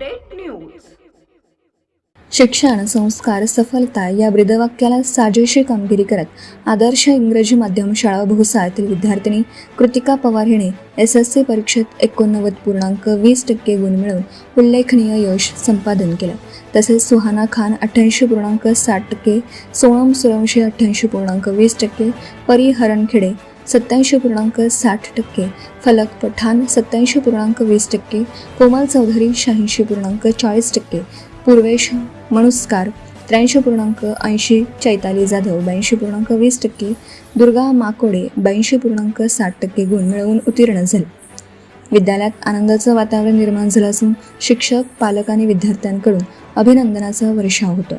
Update news. शिक्षण, संस्कार, सफलता या ब्रीदवाक्याला साजेशी कामगिरी करत आदर्श इंग्रजी माध्यम शाळा भोसा येथील विद्यार्थिनी कृतिका पवार हिने SSC परीक्षेत 89.20% गुण मिळवून उल्लेखनीय यश संपादन केलं। तसेच सुहाना खान 88.60%, सोनम सूर्यवंशी 88.20%, परी हरणखेडे 87.60%, फलक पठाण 87.20%, कोमल चौधरी 86.40%, पूर्वेश मणुस्कार 83.80%, चैताली जाधव 82.20%, दुर्गा माकोडे 82.60% गुण मिळवून उत्तीर्ण झाले। विद्यालयात आनंदाचं वातावरण निर्माण झालं असून शिक्षक, पालक आणि विद्यार्थ्यांकडून अभिनंदनाचा वर्षाव होतो।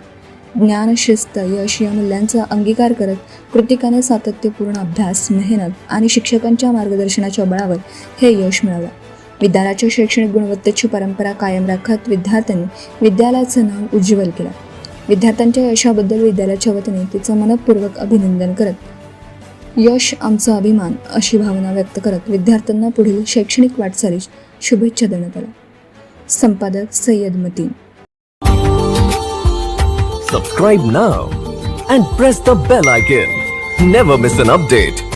ज्ञान, शिस्त, यश या मूल्यांचा अंगीकार करत कृतिकाने सातत्यपूर्ण अभ्यास, मेहनत आणि शिक्षकांच्या मार्गदर्शनाच्या बळावर हे यश मिळवलं। विद्यालयाच्या शैक्षणिक गुणवत्तेची परंपरा कायम राखत विद्यार्थ्यांनी विद्यालयाचं नाव उज्ज्वल केलं। विद्यार्थ्यांच्या यशाबद्दल विद्यालयाच्या वतीने तिचं मनपूर्वक अभिनंदन करत यश आमचा अभिमान अशी भावना व्यक्त करत विद्यार्थ्यांना पुढील शैक्षणिक वाटचालीस शुभेच्छा देण्यात आल्या। संपादक Syed Mateen. Subscribe now and press the bell icon. Never miss an update.